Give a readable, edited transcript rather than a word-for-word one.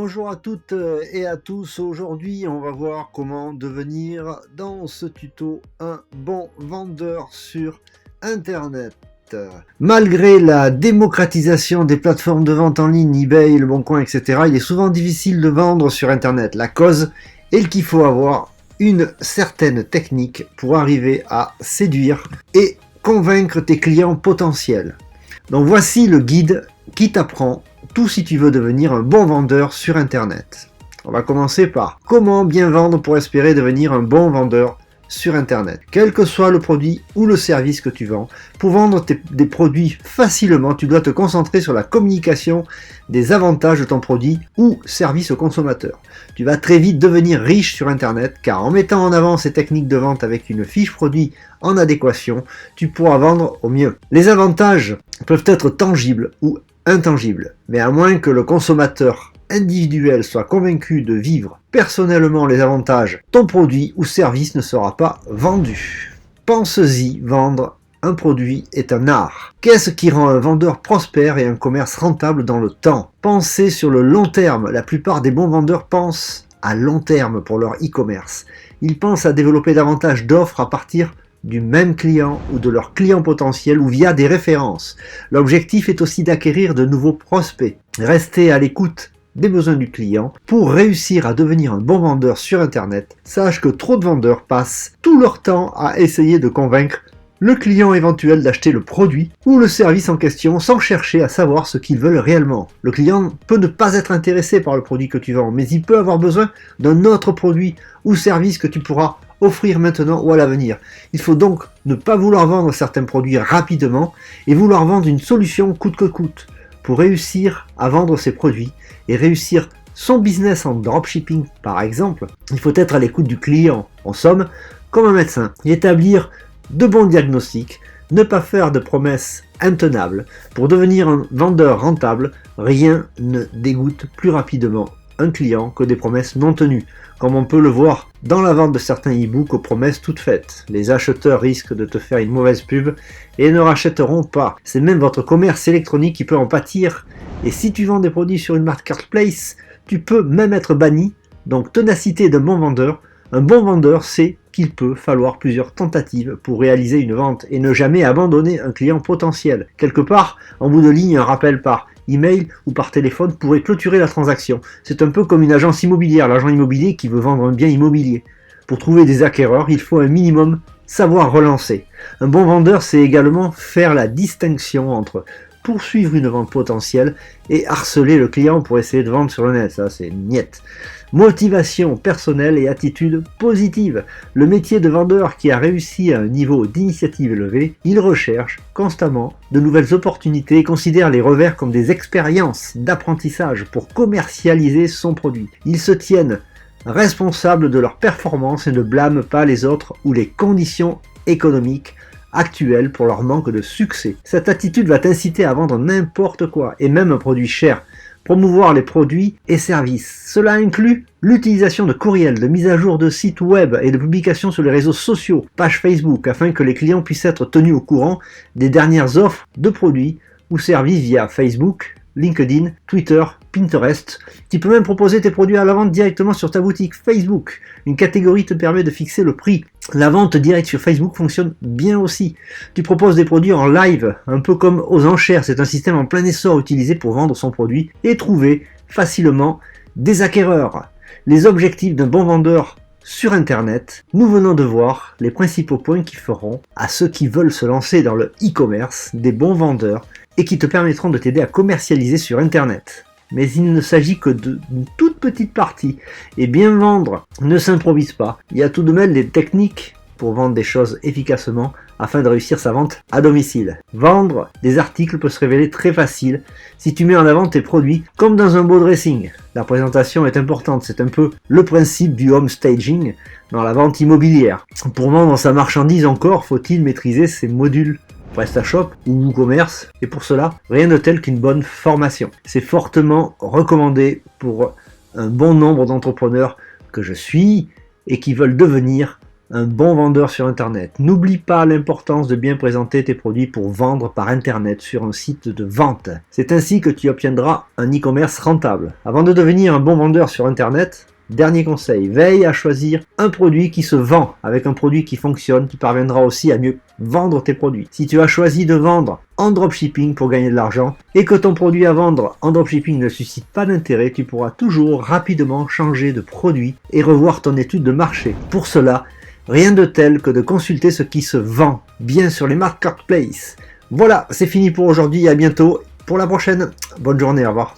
Bonjour à toutes et à tous, aujourd'hui on va voir comment devenir dans ce tuto un bon vendeur sur internet. Malgré la démocratisation des plateformes de vente en ligne, eBay, Le Bon Coin, etc., il est souvent difficile de vendre sur internet. La cause est qu'il faut avoir une certaine technique pour arriver à séduire et convaincre tes clients potentiels. Donc voici le guide qui t'apprend tout si tu veux devenir un bon vendeur sur internet. On va commencer par comment bien vendre pour espérer devenir un bon vendeur sur internet. Quel que soit le produit ou le service que tu vends, pour vendre des produits facilement, tu dois te concentrer sur la communication des avantages de ton produit ou service au consommateur. Tu vas très vite devenir riche sur internet car en mettant en avant ces techniques de vente avec une fiche produit en adéquation, tu pourras vendre au mieux. Les avantages peuvent être tangibles ou intangibles, mais à moins que le consommateur individuel soit convaincu de vivre personnellement les avantages, ton produit ou service ne sera pas vendu. Pense-y, vendre un produit est un art. Qu'est-ce qui rend un vendeur prospère et un commerce rentable dans le temps? Pensez sur le long terme. La plupart des bons vendeurs pensent à long terme pour leur e-commerce. Ils pensent à développer davantage d'offres à partir du même client ou de leur client potentiel ou via des références. L'objectif est aussi d'acquérir de nouveaux prospects. Restez à l'écoute des besoins du client. Pour réussir à devenir un bon vendeur sur internet, sache que trop de vendeurs passent tout leur temps à essayer de convaincre le client éventuel d'acheter le produit ou le service en question sans chercher à savoir ce qu'ils veulent réellement. Le client peut ne pas être intéressé par le produit que tu vends, mais il peut avoir besoin d'un autre produit ou service que tu pourras offrir maintenant ou à l'avenir. Il faut donc ne pas vouloir vendre certains produits rapidement et vouloir vendre une solution coûte que coûte. Pour réussir à vendre ces produits et réussir son business en dropshipping par exemple, il faut être à l'écoute du client, en somme, comme un médecin, et établir de bons diagnostics, ne pas faire de promesses intenables. Pour devenir un vendeur rentable, rien ne dégoûte plus rapidement un client que des promesses non tenues, comme on peut le voir dans la vente de certains e-books aux promesses toutes faites. Les acheteurs risquent de te faire une mauvaise pub et ne rachèteront pas. C'est même votre commerce électronique qui peut en pâtir. Et si tu vends des produits sur une marketplace, tu peux même être banni. Donc ténacité d'un bon vendeur. Un bon vendeur sait qu'il peut falloir plusieurs tentatives pour réaliser une vente et ne jamais abandonner un client potentiel. Quelque part, en bout de ligne, un rappel par email ou par téléphone pourrait clôturer la transaction. C'est un peu comme une agence immobilière, l'agent immobilier qui veut vendre un bien immobilier. Pour trouver des acquéreurs, il faut un minimum savoir relancer. Un bon vendeur sait également faire la distinction entre poursuivre une vente potentielle et harceler le client pour essayer de vendre sur le net. Ça, c'est niette. Motivation personnelle et attitude positive. Le métier de vendeur qui a réussi à un niveau d'initiative élevé, il recherche constamment de nouvelles opportunités et considère les revers comme des expériences d'apprentissage pour commercialiser son produit. Ils se tiennent responsables de leur performance et ne blâment pas les autres ou les conditions économiques actuelles pour leur manque de succès. Cette attitude va t'inciter à vendre n'importe quoi, et même un produit cher. Promouvoir les produits et services. Cela inclut l'utilisation de courriels, de mise à jour de sites web et de publications sur les réseaux sociaux, pages Facebook, afin que les clients puissent être tenus au courant des dernières offres de produits ou services via Facebook, LinkedIn, Twitter, Pinterest. Tu peux même proposer tes produits à la vente directement sur ta boutique Facebook. Une catégorie te permet de fixer le prix. La vente directe sur Facebook fonctionne bien aussi. Tu proposes des produits en live, un peu comme aux enchères. C'est un système en plein essor utilisé pour vendre son produit et trouver facilement des acquéreurs. Les objectifs d'un bon vendeur sur Internet, nous venons de voir les principaux points qui feront à ceux qui veulent se lancer dans le e-commerce des bons vendeurs et qui te permettront de t'aider à commercialiser sur Internet. Mais il ne s'agit que d'une toute petite partie. Et bien vendre ne s'improvise pas. Il y a tout de même des techniques pour vendre des choses efficacement afin de réussir sa vente à domicile. Vendre des articles peut se révéler très facile si tu mets en avant tes produits comme dans un beau dressing. La présentation est importante, c'est un peu le principe du home staging dans la vente immobilière. Pour vendre sa marchandise encore, faut-il maîtriser ses modules PrestaShop ou WooCommerce, et pour cela, rien de tel qu'une bonne formation. C'est fortement recommandé pour un bon nombre d'entrepreneurs que je suis et qui veulent devenir un bon vendeur sur Internet. N'oublie pas l'importance de bien présenter tes produits pour vendre par Internet sur un site de vente. C'est ainsi que tu obtiendras un e-commerce rentable. Avant de devenir un bon vendeur sur Internet, dernier conseil, veille à choisir un produit qui se vend. Avec un produit qui fonctionne, tu parviendras aussi à mieux vendre tes produits. Si tu as choisi de vendre en dropshipping pour gagner de l'argent et que ton produit à vendre en dropshipping ne suscite pas d'intérêt, tu pourras toujours rapidement changer de produit et revoir ton étude de marché. Pour cela, rien de tel que de consulter ce qui se vend bien sur les marketplaces. Voilà, c'est fini pour aujourd'hui, à bientôt pour la prochaine. Bonne journée, au revoir.